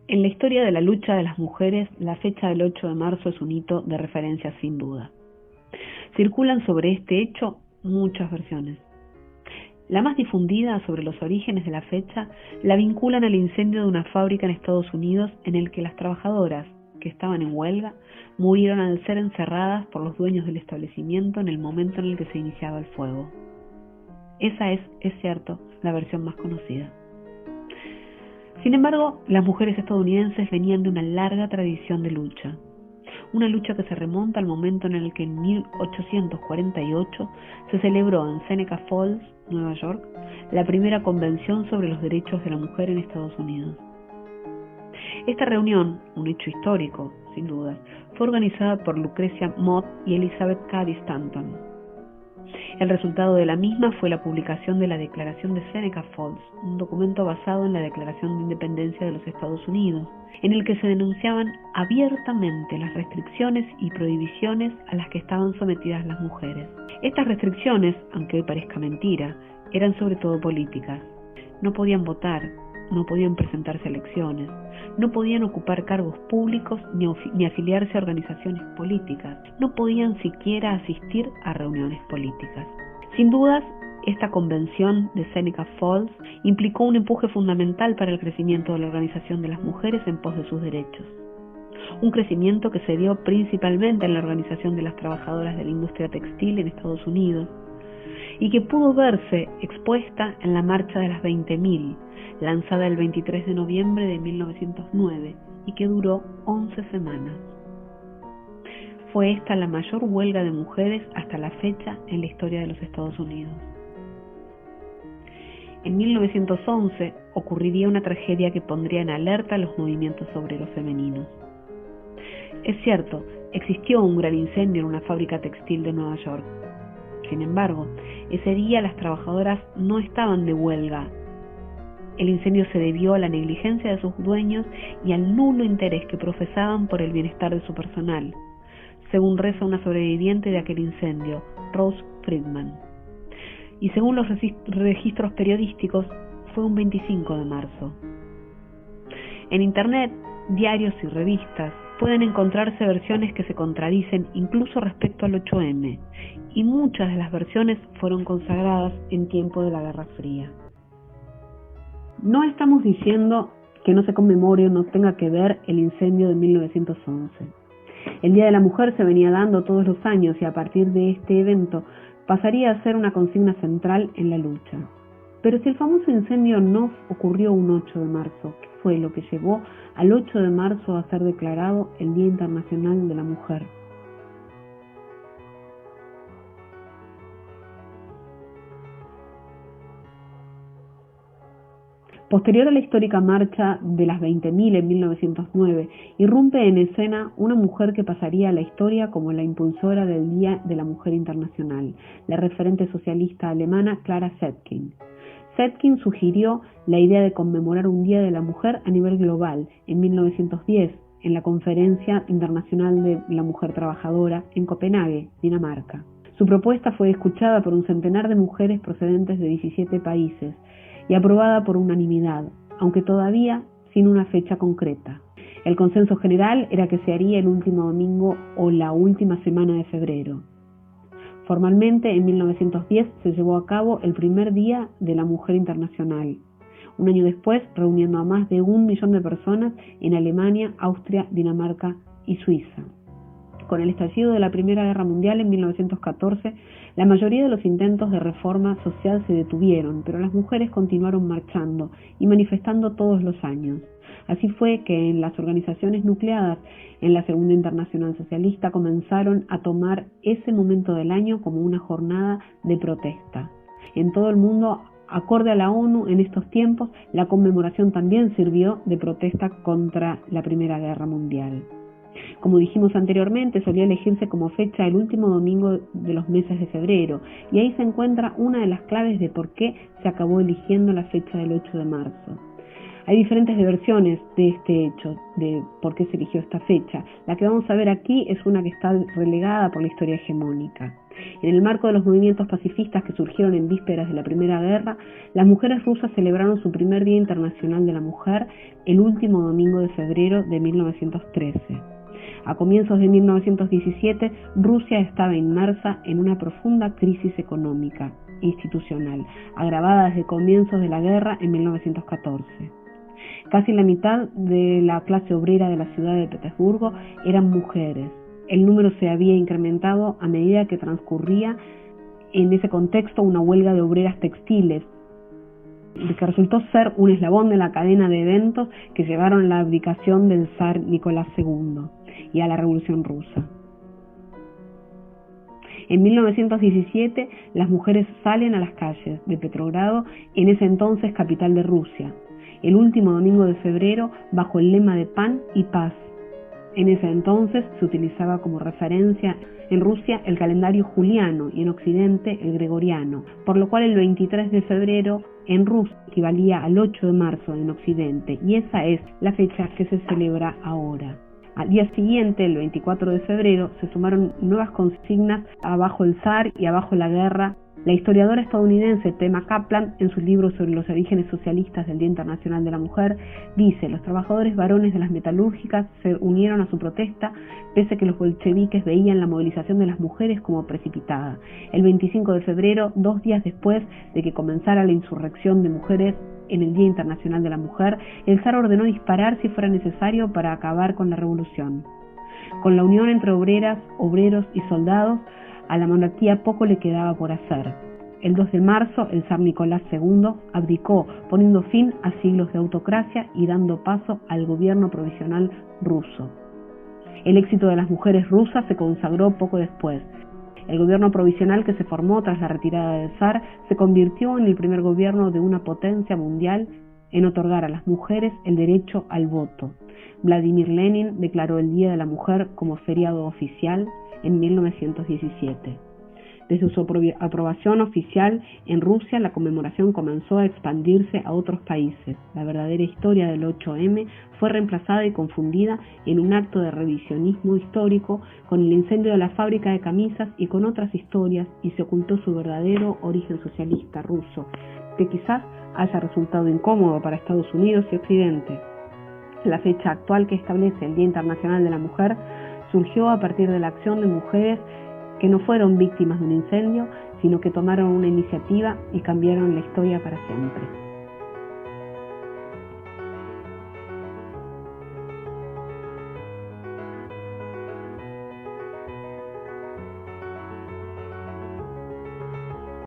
En la historia de la lucha de las mujeres, la fecha del 8 de marzo es un hito de referencia sin duda. Circulan sobre este hecho muchas versiones. La más difundida sobre los orígenes de la fecha la vinculan al incendio de una fábrica en Estados Unidos en el que las trabajadoras, que estaban en huelga, murieron al ser encerradas por los dueños del establecimiento en el momento en el que se iniciaba el fuego. Esa es cierto, la versión más conocida. Sin embargo, las mujeres estadounidenses venían de una larga tradición de lucha. Una lucha que se remonta al momento en el que en 1848 se celebró en Seneca Falls, Nueva York, la primera convención sobre los derechos de la mujer en Estados Unidos. Esta reunión, un hecho histórico, sin dudas, fue organizada por Lucrecia Mott y Elizabeth Cady Stanton. El resultado de la misma fue la publicación de la Declaración de Seneca Falls, un documento basado en la Declaración de Independencia de los Estados Unidos, en el que se denunciaban abiertamente las restricciones y prohibiciones a las que estaban sometidas las mujeres. Estas restricciones, aunque hoy parezca mentira, eran sobre todo políticas. No podían votar, no podían presentarse a elecciones, no podían ocupar cargos públicos ni afiliarse a organizaciones políticas, no podían siquiera asistir a reuniones políticas. Sin dudas, esta convención de Seneca Falls implicó un empuje fundamental para el crecimiento de la organización de las mujeres en pos de sus derechos. Un crecimiento que se dio principalmente en la organización de las trabajadoras de la industria textil en Estados Unidos y que pudo verse expuesta en la Marcha de las 20.000, lanzada el 23 de noviembre de 1909 y que duró 11 semanas. Fue esta la mayor huelga de mujeres hasta la fecha en la historia de los Estados Unidos. En 1911 ocurriría una tragedia que pondría en alerta los movimientos obreros femeninos. Es cierto, existió un gran incendio en una fábrica textil de Nueva York. Sin embargo, ese día las trabajadoras no estaban de huelga. El incendio se debió a la negligencia de sus dueños y al nulo interés que profesaban por el bienestar de su personal, según reza una sobreviviente de aquel incendio, Rose Friedman. Y según los registros periodísticos, fue un 25 de marzo. En Internet, diarios y revistas pueden encontrarse versiones que se contradicen incluso respecto al 8M, y muchas de las versiones fueron consagradas en tiempo de la Guerra Fría. No estamos diciendo que no se conmemore o no tenga que ver el incendio de 1911. El Día de la Mujer se venía dando todos los años y a partir de este evento pasaría a ser una consigna central en la lucha. Pero si el famoso incendio no ocurrió un 8 de marzo, ¿qué fue lo que llevó al 8 de marzo a ser declarado el Día Internacional de la Mujer? Posterior a la histórica marcha de las 20.000 en 1909, irrumpe en escena una mujer que pasaría a la historia como la impulsora del Día de la Mujer Internacional, la referente socialista alemana Clara Zetkin. Zetkin sugirió la idea de conmemorar un Día de la Mujer a nivel global en 1910 en la Conferencia Internacional de la Mujer Trabajadora en Copenhague, Dinamarca. Su propuesta fue escuchada por un centenar de mujeres procedentes de 17 países y aprobada por unanimidad, aunque todavía sin una fecha concreta. El consenso general era que se haría el último domingo o la última semana de febrero. Formalmente, en 1910 se llevó a cabo el primer Día de la Mujer Internacional, un año después reuniendo a más de 1 millón de personas en Alemania, Austria, Dinamarca y Suiza. Con el estallido de la Primera Guerra Mundial en 1914, la mayoría de los intentos de reforma social se detuvieron, pero las mujeres continuaron marchando y manifestando todos los años. Así fue que en las organizaciones nucleadas en la Segunda Internacional Socialista comenzaron a tomar ese momento del año como una jornada de protesta. En todo el mundo, acorde a la ONU, en estos tiempos, la conmemoración también sirvió de protesta contra la Primera Guerra Mundial. Como dijimos anteriormente, solía elegirse como fecha el último domingo de los meses de febrero, y ahí se encuentra una de las claves de por qué se acabó eligiendo la fecha del 8 de marzo. Hay diferentes versiones de este hecho, de por qué se eligió esta fecha. La que vamos a ver aquí es una que está relegada por la historia hegemónica. En el marco de los movimientos pacifistas que surgieron en vísperas de la Primera Guerra, las mujeres rusas celebraron su primer Día Internacional de la Mujer el último domingo de febrero de 1913. A comienzos de 1917, Rusia estaba inmersa en una profunda crisis económica institucional, agravada desde comienzos de la guerra en 1914. Casi la mitad de la clase obrera de la ciudad de Petersburgo eran mujeres. El número se había incrementado a medida que transcurría en ese contexto una huelga de obreras textiles, que resultó ser un eslabón de la cadena de eventos que llevaron a la abdicación del zar Nicolás II y a la Revolución Rusa. En 1917, las mujeres salen a las calles de Petrogrado, en ese entonces capital de Rusia, el último domingo de febrero, bajo el lema de pan y paz. En ese entonces se utilizaba como referencia en Rusia el calendario juliano y en Occidente el gregoriano, por lo cual el 23 de febrero en Rusia equivalía al 8 de marzo en Occidente, y esa es la fecha que se celebra ahora. Al día siguiente, el 24 de febrero, se sumaron nuevas consignas: abajo el zar y abajo la guerra. La historiadora estadounidense Tema Kaplan, en su libro sobre los orígenes socialistas del Día Internacional de la Mujer, dice: los trabajadores varones de las metalúrgicas se unieron a su protesta, pese a que los bolcheviques veían la movilización de las mujeres como precipitada. El 25 de febrero, 2 días después de que comenzara la insurrección de mujeres en el Día Internacional de la Mujer, el zar ordenó disparar si fuera necesario para acabar con la revolución. Con la unión entre obreras, obreros y soldados, a la monarquía poco le quedaba por hacer. El 2 de marzo, el zar Nicolás II abdicó, poniendo fin a siglos de autocracia y dando paso al gobierno provisional ruso. El éxito de las mujeres rusas se consagró poco después. El gobierno provisional que se formó tras la retirada del zar se convirtió en el primer gobierno de una potencia mundial en otorgar a las mujeres el derecho al voto. Vladimir Lenin declaró el Día de la Mujer como feriado oficial en 1917. Desde su aprobación oficial en Rusia, la conmemoración comenzó a expandirse a otros países. La verdadera historia del 8M fue reemplazada y confundida en un acto de revisionismo histórico con el incendio de la fábrica de camisas y con otras historias, y se ocultó su verdadero origen socialista ruso, que quizás haya resultado incómodo para Estados Unidos y Occidente. La fecha actual que establece el Día Internacional de la Mujer surgió a partir de la acción de mujeres que no fueron víctimas de un incendio, sino que tomaron una iniciativa y cambiaron la historia para siempre.